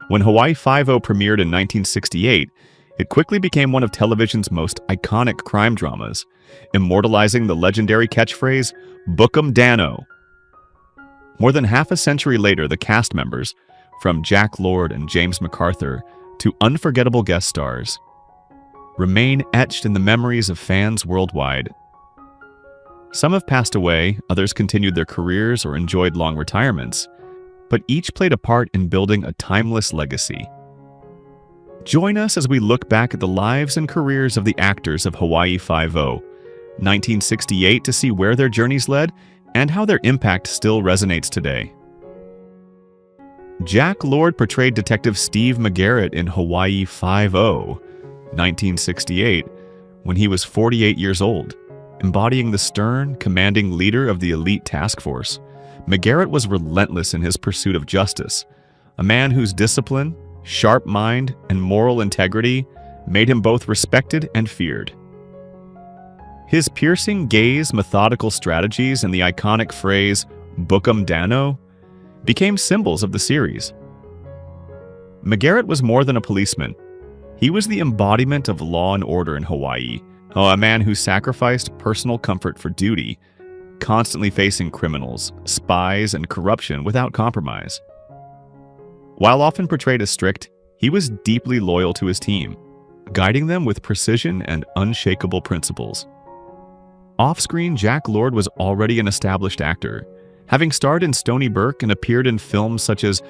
When Hawaii Five-0 premiered in 1968, it quickly became one of television's most iconic crime dramas, immortalizing the legendary catchphrase, "Book 'em Danno." More than half a century later, the cast members, from Jack Lord and James MacArthur to unforgettable guest stars, remain etched in the memories of fans worldwide. Some have passed away, others continued their careers or enjoyed long retirements, but each played a part in building a timeless legacy. Join us as we look back at the lives and careers of the actors of Hawaii Five-0, 1968, to see where their journeys led and how their impact still resonates today. Jack Lord portrayed Detective Steve McGarrett in Hawaii Five-0, 1968, when he was 48 years old. Embodying the stern, commanding leader of the elite task force, McGarrett was relentless in his pursuit of justice, a man whose discipline, sharp mind, and moral integrity made him both respected and feared. His piercing gaze, methodical strategies, and the iconic phrase, "Book 'em Danno," became symbols of the series. McGarrett was more than a policeman. He was the embodiment of law and order in Hawaii, a man who sacrificed personal comfort for duty, constantly facing criminals, spies, and corruption without compromise. While often portrayed as strict, he was deeply loyal to his team, guiding them with precision and unshakable principles. Off-screen, Jack Lord was already an established actor, having starred in Stony Brook and appeared in films such as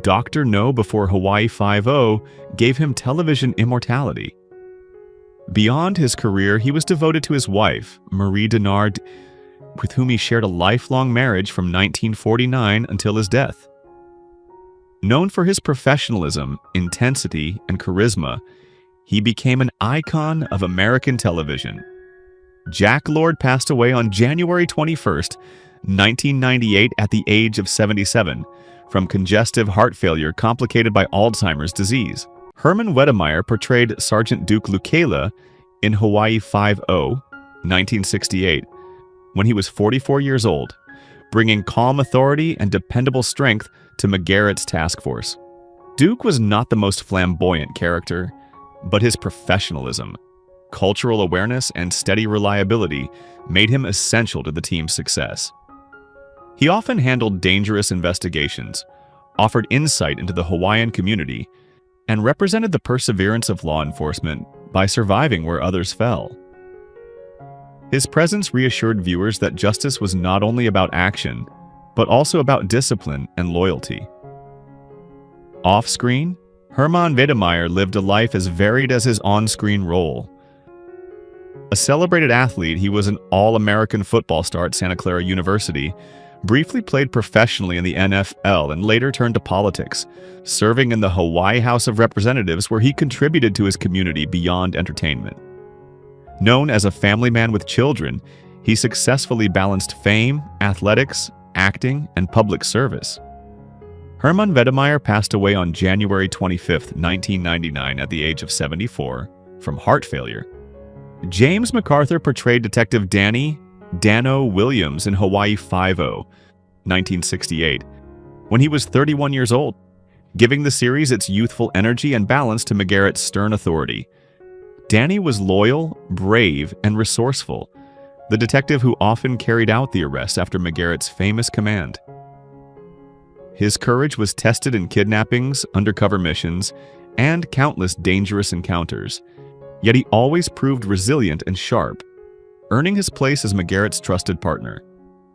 Dr. No before Hawaii Five-0 gave him television immortality. Beyond his career, he was devoted to his wife, Marie Denard, with whom he shared a lifelong marriage from 1949 until his death. Known for his professionalism, intensity, and charisma, he became an icon of American television. Jack Lord passed away on January 21st, 1998 at the age of 77, from congestive heart failure complicated by Alzheimer's disease. Herman Wedemeyer portrayed Sergeant Duke Lukela in Hawaii Five-0, 1968, when he was 44 years old, bringing calm authority and dependable strength to McGarrett's task force. Duke was not the most flamboyant character, but his professionalism, cultural awareness, and steady reliability made him essential to the team's success. He often handled dangerous investigations, offered insight into the Hawaiian community, and represented the perseverance of law enforcement by surviving where others fell. His presence reassured viewers that justice was not only about action, but also about discipline and loyalty. Off-screen, Herman Wedemeyer lived a life as varied as his on-screen role. A celebrated athlete, he was an All-American football star at Santa Clara University, briefly played professionally in the NFL and later turned to politics, serving in the Hawaii House of Representatives where he contributed to his community beyond entertainment. Known as a family man with children, he successfully balanced fame, athletics, acting, and public service. Herman Wedemeyer passed away on January 25, 1999 at the age of 74 from heart failure. James MacArthur portrayed Detective Danno Williams in Hawaii Five-0, 1968, when he was 31 years old, giving the series its youthful energy and balance to McGarrett's stern authority. Danny was loyal, brave, and resourceful, the detective who often carried out the arrest after McGarrett's famous command. His courage was tested in kidnappings, undercover missions, and countless dangerous encounters, yet he always proved resilient and sharp, earning his place as McGarrett's trusted partner.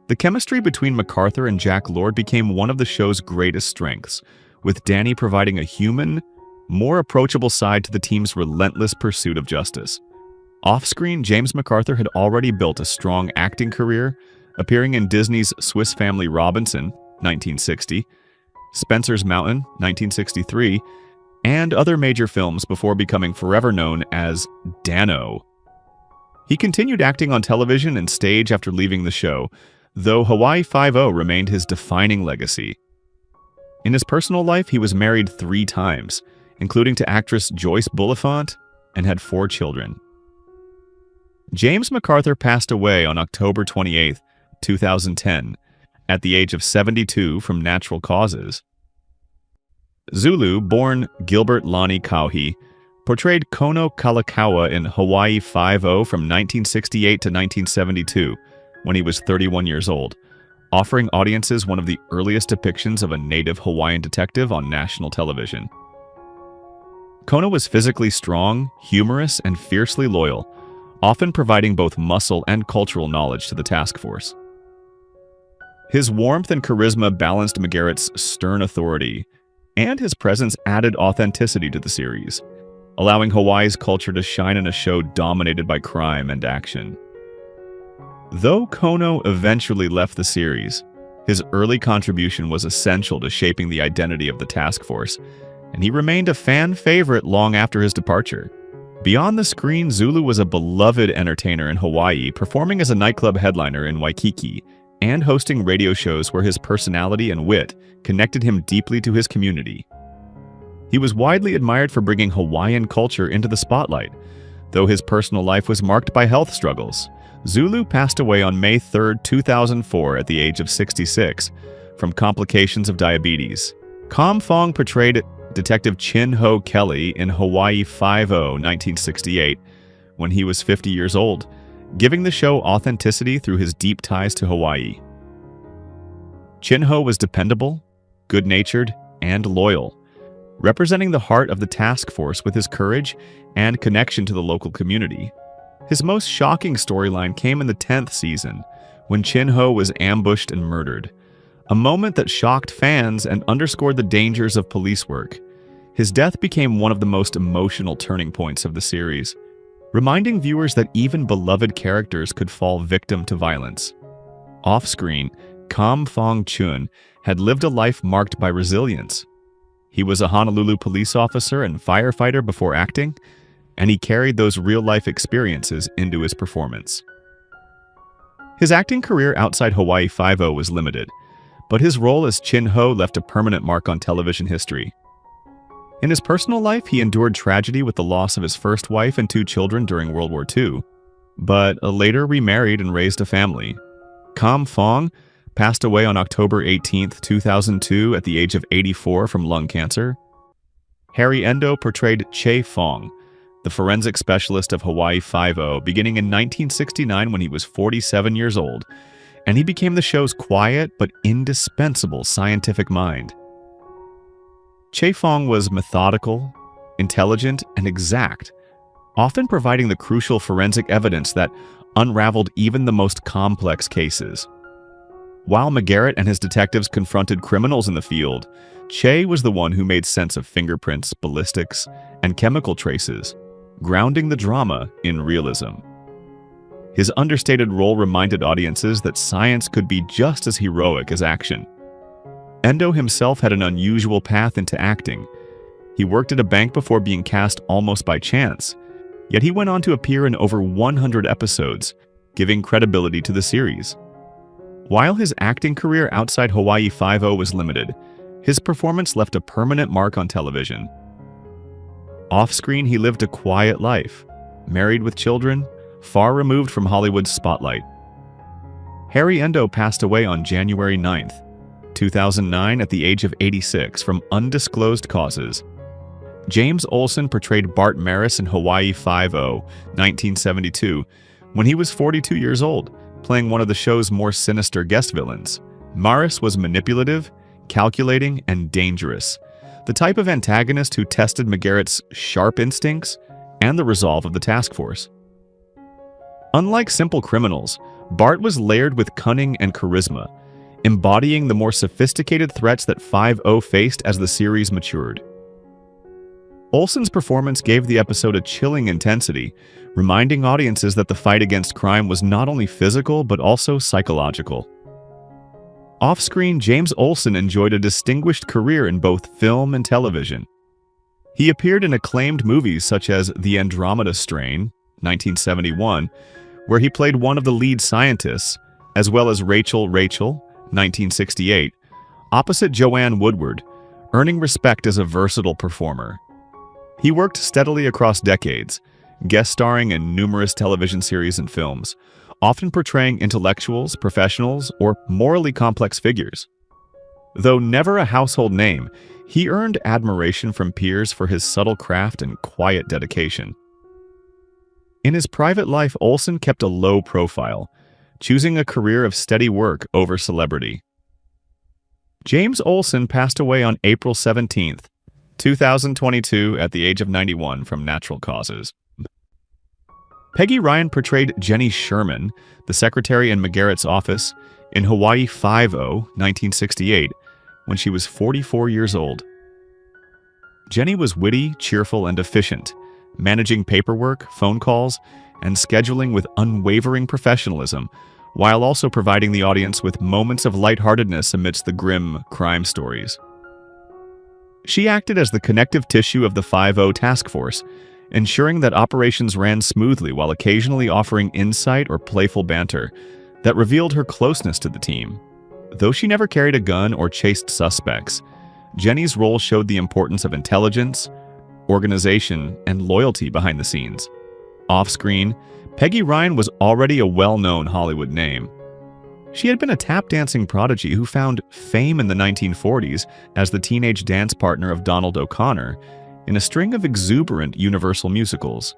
The chemistry between MacArthur and Jack Lord became one of the show's greatest strengths, with Danny providing a human, more approachable side to the team's relentless pursuit of justice. Off-screen, James MacArthur had already built a strong acting career, appearing in Disney's Swiss Family Robinson, 1960, Spencer's Mountain, 1963, and other major films before becoming forever known as Danno. He continued acting on television and stage after leaving the show, though Hawaii Five-0 remained his defining legacy. In his personal life, he was married 3 times, including to actress Joyce Bulifant, and had 4 children. James MacArthur passed away on October 28, 2010, at the age of 72 from natural causes. Zulu, born Gilbert Lonnie Kauhi, portrayed Kono Kalakaua in Hawaii 5-0 from 1968 to 1972, when he was 31 years old, offering audiences one of the earliest depictions of a native Hawaiian detective on national television. Kono was physically strong, humorous, and fiercely loyal, often providing both muscle and cultural knowledge to the task force. His warmth and charisma balanced McGarrett's stern authority, and his presence added authenticity to the series, allowing Hawaii's culture to shine in a show dominated by crime and action. Though Kono eventually left the series, his early contribution was essential to shaping the identity of the task force, and he remained a fan favorite long after his departure. Beyond the screen, Zulu was a beloved entertainer in Hawaii, performing as a nightclub headliner in Waikiki and hosting radio shows where his personality and wit connected him deeply to his community. He was widely admired for bringing Hawaiian culture into the spotlight. Though his personal life was marked by health struggles, Zulu passed away on May 3, 2004 at the age of 66 from complications of diabetes. Kam Fong portrayed Detective Chin Ho Kelly in Hawaii 5-0, 1968, when he was 50 years old, giving the show authenticity through his deep ties to Hawaii. Chin Ho was dependable, good-natured, and loyal, representing the heart of the task force with his courage and connection to the local community. His most shocking storyline came in the 10th season, when Chin Ho was ambushed and murdered, a moment that shocked fans and underscored the dangers of police work. His death became one of the most emotional turning points of the series, reminding viewers that even beloved characters could fall victim to violence. Off-screen, Kam Fong Chun had lived a life marked by resilience. He was a Honolulu police officer and firefighter before acting, and he carried those real-life experiences into his performance. His acting career outside Hawaii 5-0 was limited, but his role as Chin Ho left a permanent mark on television history. In his personal life, he endured tragedy with the loss of his first wife and 2 children during World War II, but later remarried and raised a family. Kam Fong passed away on October 18, 2002 at the age of 84 from lung cancer. Harry Endo portrayed Che Fong, the forensic specialist of Hawaii 5-0, beginning in 1969 when he was 47 years old, and he became the show's quiet but indispensable scientific mind. Che Fong was methodical, intelligent, and exact, often providing the crucial forensic evidence that unraveled even the most complex cases. While McGarrett and his detectives confronted criminals in the field, Che was the one who made sense of fingerprints, ballistics, and chemical traces, grounding the drama in realism. His understated role reminded audiences that science could be just as heroic as action. Endo himself had an unusual path into acting. He worked at a bank before being cast almost by chance, yet he went on to appear in over 100 episodes, giving credibility to the series. While his acting career outside Hawaii 5-0 was limited, his performance left a permanent mark on television. Off-screen, he lived a quiet life, married with children, far removed from Hollywood's spotlight. Harry Endo passed away on January 9, 2009 at the age of 86 from undisclosed causes. James Olson portrayed Bart Maris in Hawaii 5-0, 1972, when he was 42 years old, playing one of the show's more sinister guest villains. Maris was manipulative, calculating, and dangerous, the type of antagonist who tested McGarrett's sharp instincts and the resolve of the task force. Unlike simple criminals, Bart was layered with cunning and charisma, embodying the more sophisticated threats that 5-0 faced as the series matured. Olson's performance gave the episode a chilling intensity, reminding audiences that the fight against crime was not only physical but also psychological. Off-screen, James Olson enjoyed a distinguished career in both film and television. He appeared in acclaimed movies such as The Andromeda Strain, 1971, where he played one of the lead scientists, as well as Rachel, 1968, opposite Joanne Woodward, earning respect as a versatile performer. He worked steadily across decades, guest starring in numerous television series and films, often portraying intellectuals, professionals, or morally complex figures. Though never a household name, He earned admiration from peers for his subtle craft and quiet dedication. In his private life, Olson kept a low profile, choosing a career of steady work over celebrity. James Olson passed away on April 17, 2022, at the age of 91 from natural causes. Peggy Ryan portrayed Jenny Sherman, the secretary in McGarrett's office, in Hawaii 5-0, 1968, when she was 44 years old. Jenny was witty, cheerful, and efficient, managing paperwork, phone calls, and scheduling with unwavering professionalism, while also providing the audience with moments of lightheartedness amidst the grim crime stories. She acted as the connective tissue of the 5-0 task force, ensuring that operations ran smoothly while occasionally offering insight or playful banter that revealed her closeness to the team. Though she never carried a gun or chased suspects, Jenny's role showed the importance of intelligence, organization, and loyalty behind the scenes. Off-screen, Peggy Ryan was already a well-known Hollywood name. She had been a tap-dancing prodigy who found fame in the 1940s as the teenage dance partner of Donald O'Connor in a string of exuberant Universal musicals.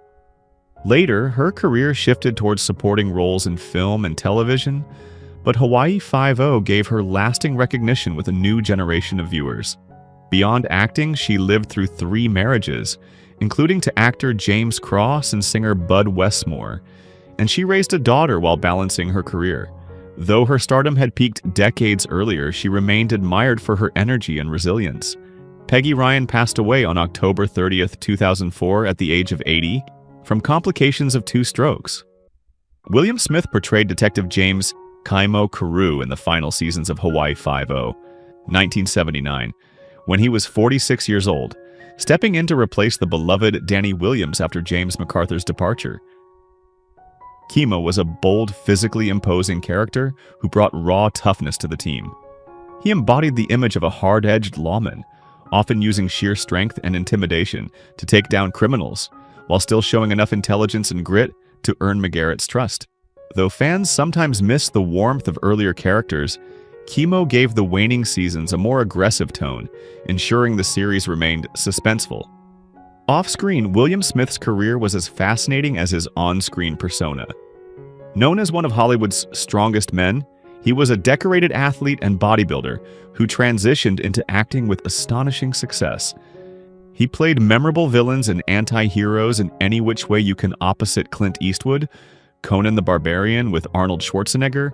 Later, her career shifted towards supporting roles in film and television, but Hawaii 5-0 gave her lasting recognition with a new generation of viewers. Beyond acting, she lived through 3 marriages, including to actor James Cross and singer Bud Westmore, and she raised a daughter while balancing her career. Though her stardom had peaked decades earlier, she remained admired for her energy and resilience. Peggy Ryan passed away on October 30, 2004, at the age of 80, from complications of 2 strokes. William Smith portrayed Detective James Kimo in the final seasons of Hawaii 5-0, 1979, when he was 46 years old, stepping in to replace the beloved Danny Williams after James MacArthur's departure. Kimo was a bold, physically imposing character who brought raw toughness to the team. He embodied the image of a hard-edged lawman, often using sheer strength and intimidation to take down criminals, while still showing enough intelligence and grit to earn McGarrett's trust. Though fans sometimes miss the warmth of earlier characters, Kimo gave the waning seasons a more aggressive tone, ensuring the series remained suspenseful. Off-screen, William Smith's career was as fascinating as his on-screen persona. Known as one of Hollywood's strongest men, he was a decorated athlete and bodybuilder who transitioned into acting with astonishing success. He played memorable villains and anti-heroes in Any Which Way You Can opposite Clint Eastwood, Conan the Barbarian with Arnold Schwarzenegger,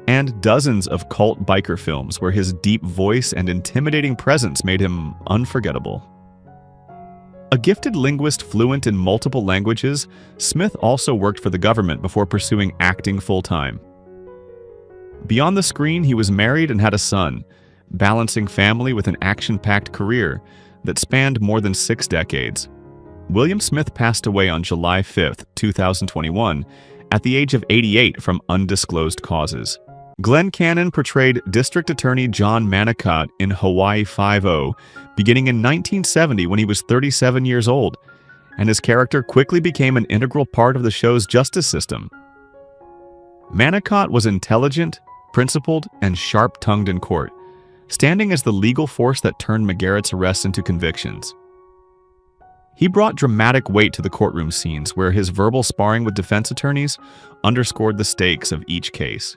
and dozens of cult biker films where his deep voice and intimidating presence made him unforgettable. A gifted linguist fluent in multiple languages, Smith also worked for the government before pursuing acting full-time. Beyond the screen, he was married and had a son, balancing family with an action-packed career that spanned more than 6 decades. William Smith passed away on July 5, 2021, at the age of 88 from undisclosed causes. Glenn Cannon portrayed District Attorney John Manicote in Hawaii 5-0, beginning in 1970 when he was 37 years old, and his character quickly became an integral part of the show's justice system. Manicote was intelligent, principled, and sharp-tongued in court, standing as the legal force that turned McGarrett's arrests into convictions. He brought dramatic weight to the courtroom scenes where his verbal sparring with defense attorneys underscored the stakes of each case.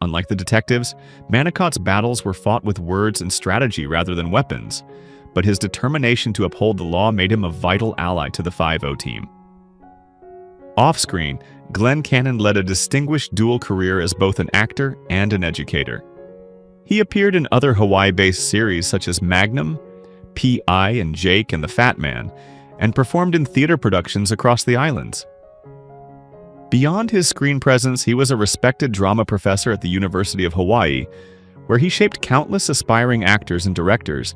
Unlike the detectives, Manicote's battles were fought with words and strategy rather than weapons, but his determination to uphold the law made him a vital ally to the 5-0 team. Off-screen, Glenn Cannon led a distinguished dual career as both an actor and an educator. He appeared in other Hawaii-based series such as Magnum, P.I. and Jake and the Fat Man, and performed in theater productions across the islands. Beyond his screen presence, he was a respected drama professor at the University of Hawaii, where he shaped countless aspiring actors and directors,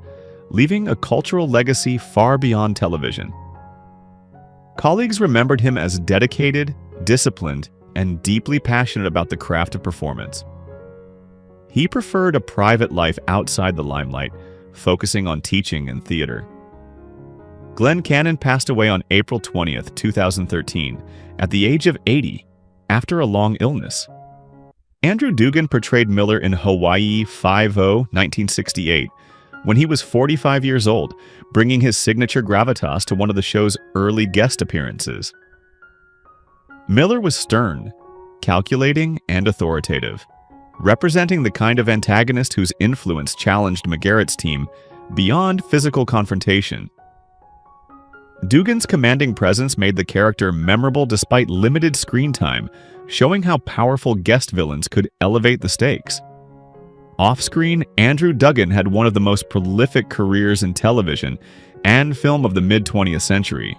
leaving a cultural legacy far beyond television. Colleagues remembered him as dedicated, disciplined, and deeply passionate about the craft of performance. He preferred a private life outside the limelight, focusing on teaching and theater. Glenn Cannon passed away on April 20, 2013, at the age of 80, after a long illness. Andrew Duggan portrayed Miller in Hawaii 5-0, 1968, when he was 45 years old, bringing his signature gravitas to one of the show's early guest appearances. Miller was stern, calculating, and authoritative, representing the kind of antagonist whose influence challenged McGarrett's team beyond physical confrontation. Duggan's commanding presence made the character memorable despite limited screen time, showing how powerful guest villains could elevate the stakes. Off-screen, Andrew Duggan had one of the most prolific careers in television and film of the mid-20th century.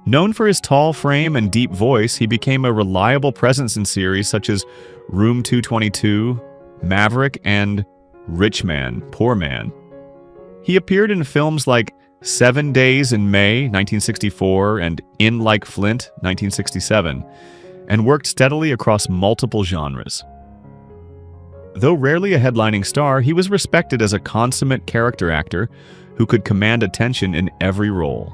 Known for his tall frame and deep voice, he became a reliable presence in series such as Room 222, Maverick, and Rich Man, Poor Man. He appeared in films like 7 Days in May, 1964, and In Like Flint, 1967, and worked steadily across multiple genres. Though rarely a headlining star, he was respected as a consummate character actor who could command attention in every role.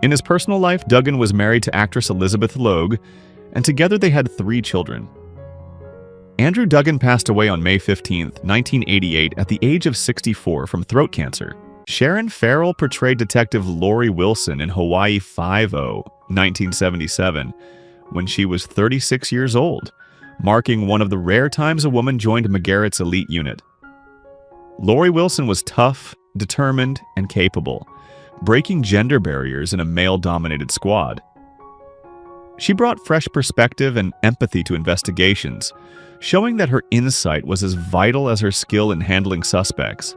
In his personal life, Duggan was married to actress Elizabeth Logue, and together they had 3 children. Andrew Duggan passed away on May 15, 1988, at the age of 64 from throat cancer. Sharon Farrell portrayed Detective Eloise Wilson in Hawaii 5-0, 1977, when she was 36 years old, marking one of the rare times a woman joined McGarrett's elite unit. Eloise Wilson was tough, determined, and capable, breaking gender barriers in a male-dominated squad. She brought fresh perspective and empathy to investigations, showing that her insight was as vital as her skill in handling suspects.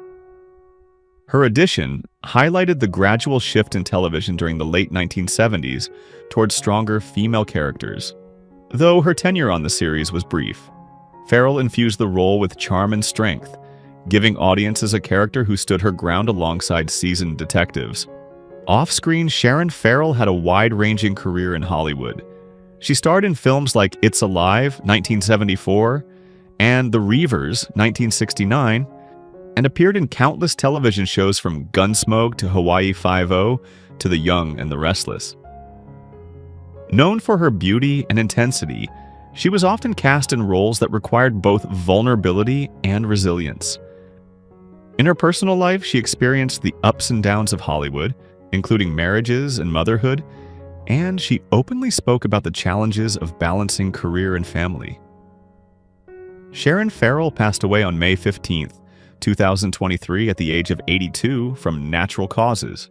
Her addition highlighted the gradual shift in television during the late 1970s towards stronger female characters. Though her tenure on the series was brief, Farrell infused the role with charm and strength, giving audiences a character who stood her ground alongside seasoned detectives. Off-screen, Sharon Farrell had a wide-ranging career in Hollywood. She starred in films like It's Alive, 1974, and The Reavers, 1969, and appeared in countless television shows from Gunsmoke to Hawaii 5-0 to The Young and the Restless. Known for her beauty and intensity, she was often cast in roles that required both vulnerability and resilience. In her personal life, she experienced the ups and downs of Hollywood, including marriages and motherhood, and she openly spoke about the challenges of balancing career and family. Sharon Farrell passed away on May 15, 2023, at the age of 82 from natural causes.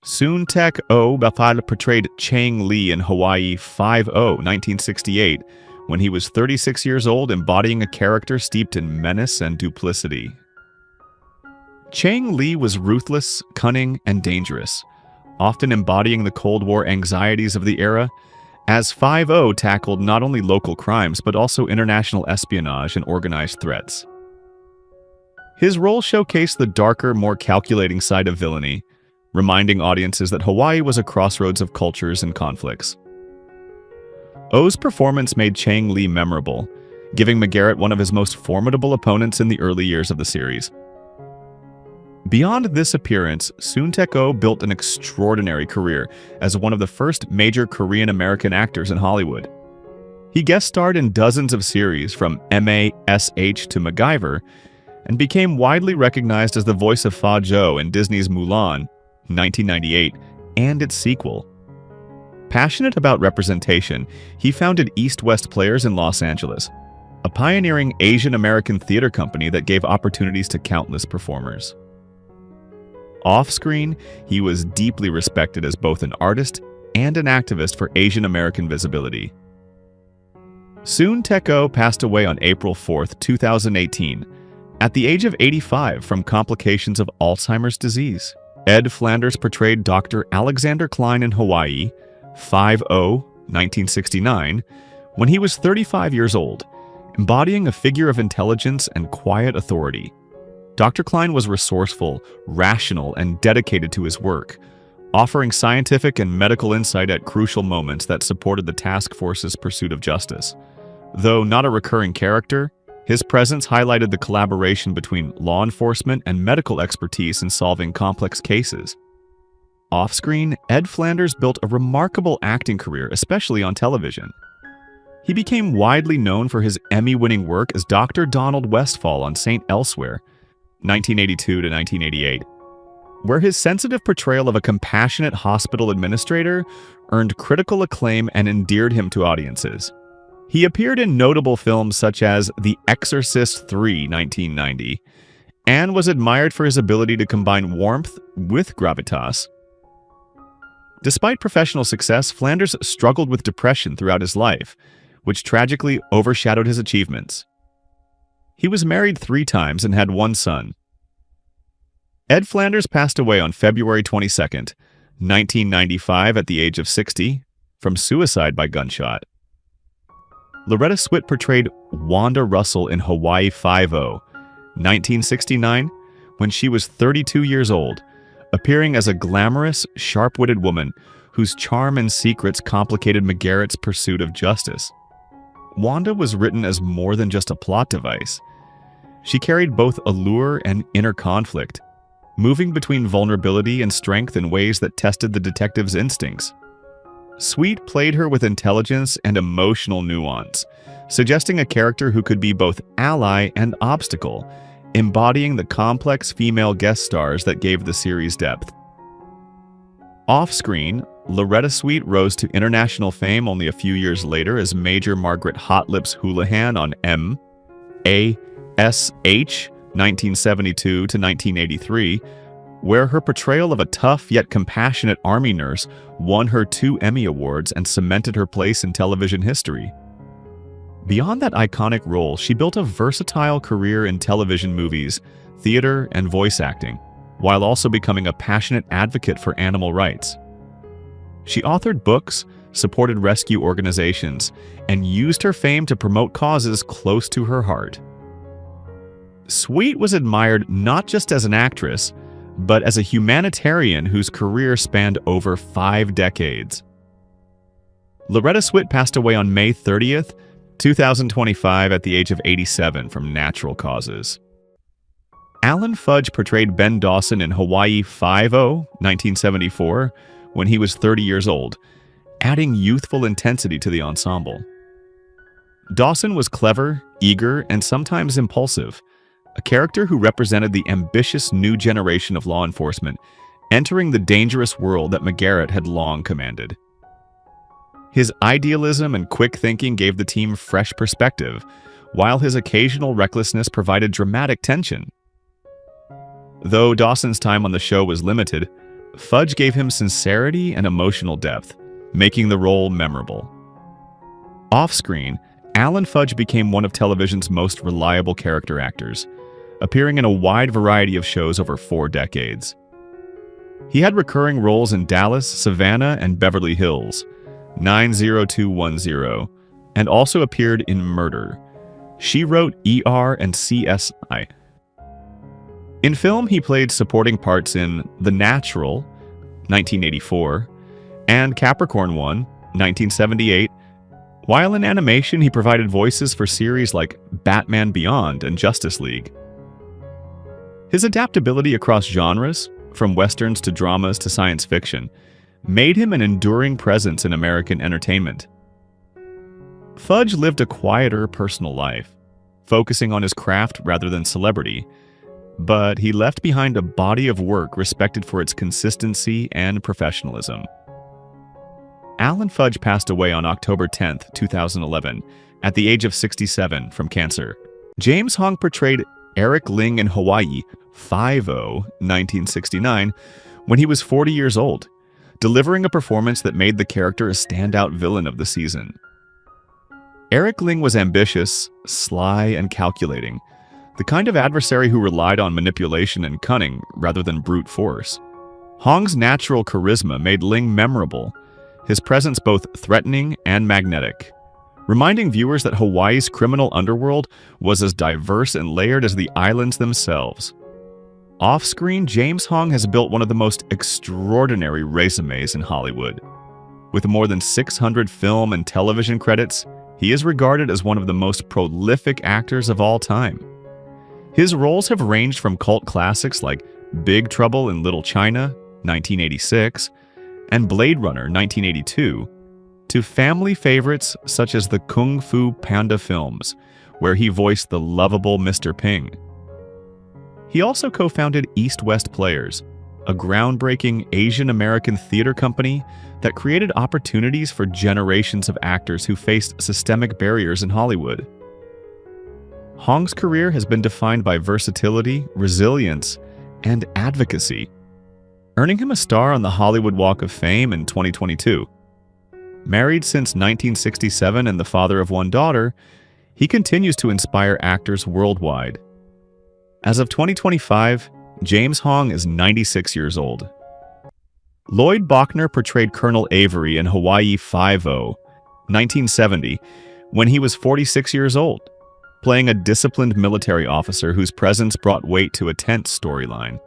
Soon-Tek Oh portrayed Chang Lee in Hawaii 5-0, 1968, when he was 36 years old, embodying a character steeped in menace and duplicity. Chang Lee was ruthless, cunning, and dangerous, often embodying the Cold War anxieties of the era, as 5-0 tackled not only local crimes but also international espionage and organized threats. His role showcased the darker, more calculating side of villainy, reminding audiences that Hawaii was a crossroads of cultures and conflicts. Oh's performance made Chang Lee memorable, giving McGarrett one of his most formidable opponents in the early years of the series. Beyond this appearance, Soon-Tek Oh built an extraordinary career as one of the first major Korean-American actors in Hollywood. He guest starred in dozens of series from MASH to MacGyver, and became widely recognized as the voice of Fa Zhou in Disney's Mulan, 1998, and its sequel. Passionate about representation, he founded East West Players in Los Angeles, a pioneering Asian American theater company that gave opportunities to countless performers. Off-screen, he was deeply respected as both an artist and an activist for Asian American visibility. Soon-Tek Oh passed away on April 4, 2018, at the age of 85 from complications of Alzheimer's disease. Ed Flanders portrayed Dr. Alexander Klein in Hawaii 5-0, 1969, when he was 35 years old, embodying a figure of intelligence and quiet authority. Dr. Klein was resourceful, rational, and dedicated to his work, offering scientific and medical insight at crucial moments that supported the task force's pursuit of justice. Though not a recurring character, his presence highlighted the collaboration between law enforcement and medical expertise in solving complex cases. Off-screen, Ed Flanders built a remarkable acting career, especially on television. He became widely known for his Emmy-winning work as Dr. Donald Westfall on St. Elsewhere, 1982 to 1988, where his sensitive portrayal of a compassionate hospital administrator earned critical acclaim and endeared him to audiences. He appeared in notable films such as The Exorcist III, 1990, and was admired for his ability to combine warmth with gravitas. Despite professional success, Flanders struggled with depression throughout his life, which tragically overshadowed his achievements. He was married 3 times and had 1 son. Ed Flanders passed away on February 22, 1995 at the age of 60 from suicide by gunshot. Loretta Swit portrayed Wanda Russell in Hawaii Five-0, 1969, when she was 32 years old, appearing as a glamorous, sharp-witted woman whose charm and secrets complicated McGarrett's pursuit of justice. Wanda was written as more than just a plot device. She carried both allure and inner conflict, moving between vulnerability and strength in ways that tested the detective's instincts. Sweet played her with intelligence and emotional nuance, suggesting a character who could be both ally and obstacle, embodying the complex female guest stars that gave the series depth. Off-screen, Loretta Swit rose to international fame only a few years later as Major Margaret Hot Lips Houlihan on M.A.S.H. 1972 to 1983, where her portrayal of a tough yet compassionate army nurse won her 2 Emmy Awards and cemented her place in television history. Beyond that iconic role, she built a versatile career in television movies, theater, and voice acting, while also becoming a passionate advocate for animal rights. She authored books, supported rescue organizations, and used her fame to promote causes close to her heart. Sweet was admired not just as an actress, but as a humanitarian whose career spanned over 5 decades. Loretta Swit passed away on May 30th, 2025 at the age of 87 from natural causes. Alan Fudge portrayed Ben Dawson in Hawaii Five-0, 1974, when he was 30 years old, adding youthful intensity to the ensemble. Dawson was clever, eager, and sometimes impulsive, a character who represented the ambitious new generation of law enforcement, entering the dangerous world that McGarrett had long commanded. His idealism and quick thinking gave the team fresh perspective, while his occasional recklessness provided dramatic tension. Though Dawson's time on the show was limited, Fudge gave him sincerity and emotional depth, making the role memorable. Off-screen, Alan Fudge became one of television's most reliable character actors, appearing in a wide variety of shows over 4 decades. He had recurring roles in Dallas, Savannah, and Beverly Hills, 90210, and also appeared in Murder. She wrote ER and CSI. In film, he played supporting parts in The Natural, 1984, and Capricorn 1, 1978, while in animation he provided voices for series like Batman Beyond and Justice League. His adaptability across genres, from westerns to dramas to science fiction, made him an enduring presence in American entertainment. Fudge lived a quieter personal life, focusing on his craft rather than celebrity, but he left behind a body of work respected for its consistency and professionalism. Alan Fudge passed away on October 10, 2011, at the age of 67 from cancer. James Hong portrayed Eric Ling in Hawaii Five-0, 1969, when he was 40 years old, delivering a performance that made the character a standout villain of the season. Eric Ling was ambitious, sly, and calculating, the kind of adversary who relied on manipulation and cunning rather than brute force. Hong's natural charisma made Ling memorable, his presence both threatening and magnetic, reminding viewers that Hawaii's criminal underworld was as diverse and layered as the islands themselves. Off-screen, James Hong has built one of the most extraordinary resumes in Hollywood. With more than 600 film and television credits, he is regarded as one of the most prolific actors of all time. His roles have ranged from cult classics like Big Trouble in Little China, 1986, and Blade Runner, 1982, to family favorites such as the Kung Fu Panda films, where he voiced the lovable Mr. Ping. He also co-founded East West Players, a groundbreaking Asian American theater company that created opportunities for generations of actors who faced systemic barriers in Hollywood. Hong's career has been defined by versatility, resilience, and advocacy, earning him a star on the Hollywood Walk of Fame in 2022. Married since 1967 and the father of one daughter, he continues to inspire actors worldwide. As of 2025, James Hong is 96 years old. Lloyd Bochner portrayed Colonel Avery in Hawaii 5-0, 1970, when he was 46 years old, playing a disciplined military officer whose presence brought weight to a tense storyline.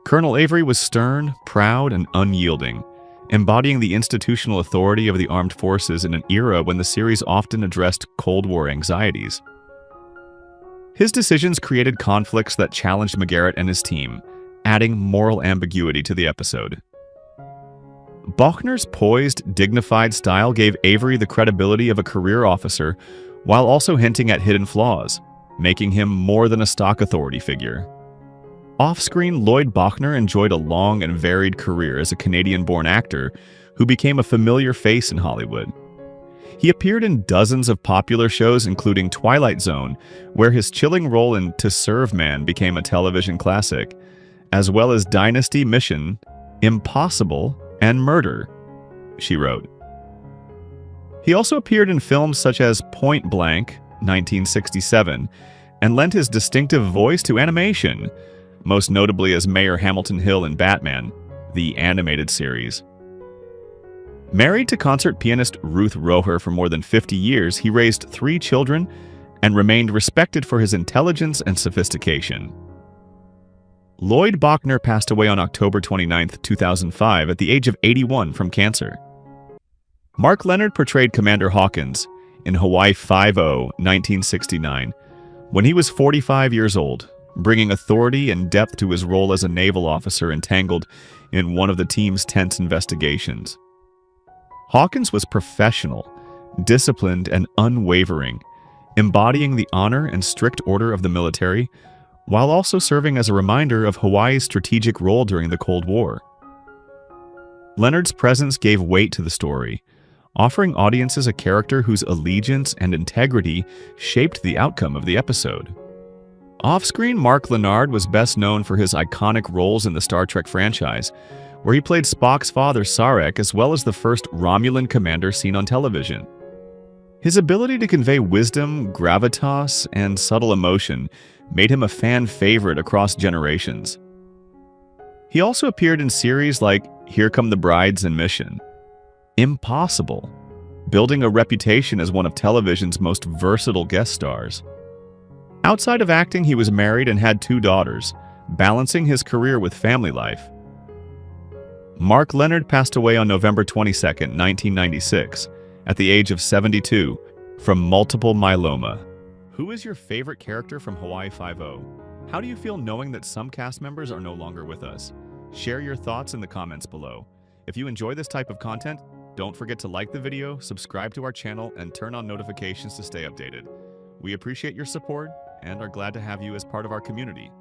Colonel Avery was stern, proud, and unyielding, embodying the institutional authority of the armed forces in an era when the series often addressed Cold War anxieties. His decisions created conflicts that challenged McGarrett and his team, adding moral ambiguity to the episode. Bochner's poised, dignified style gave Avery the credibility of a career officer while also hinting at hidden flaws, making him more than a stock authority figure. Off-screen, Lloyd Bochner enjoyed a long and varied career as a Canadian-born actor who became a familiar face in Hollywood. He appeared in dozens of popular shows including Twilight Zone, where his chilling role in To Serve Man became a television classic, as well as Dynasty, Mission, Impossible, and Murder, she wrote. He also appeared in films such as Point Blank, 1967, and lent his distinctive voice to animation, most notably as Mayor Hamilton Hill in Batman, the animated series. Married to concert pianist Ruth Roher for more than 50 years, he raised 3 children and remained respected for his intelligence and sophistication. Lloyd Bochner passed away on October 29, 2005, at the age of 81 from cancer. Mark Leonard portrayed Commander Hawkins in Hawaii 5-0, 1969, when he was 45 years old, bringing authority and depth to his role as a naval officer entangled in one of the team's tense investigations. Hawkins was professional, disciplined, and unwavering, embodying the honor and strict order of the military, while also serving as a reminder of Hawaii's strategic role during the Cold War. Leonard's presence gave weight to the story, offering audiences a character whose allegiance and integrity shaped the outcome of the episode. Off-screen, Mark Leonard was best known for his iconic roles in the Star Trek franchise, where he played Spock's father Sarek as well as the first Romulan commander seen on television. His ability to convey wisdom, gravitas, and subtle emotion made him a fan favorite across generations. He also appeared in series like Here Come the Brides and Mission, Impossible, building a reputation as one of television's most versatile guest stars. Outside of acting, he was married and had 2 daughters, balancing his career with family life. Mark Leonard passed away on November 22, 1996, at the age of 72, from multiple myeloma. Who is your favorite character from Hawaii 5-0? How do you feel knowing that some cast members are no longer with us? Share your thoughts in the comments below. If you enjoy this type of content, don't forget to like the video, subscribe to our channel, and turn on notifications to stay updated. We appreciate your support and are glad to have you as part of our community.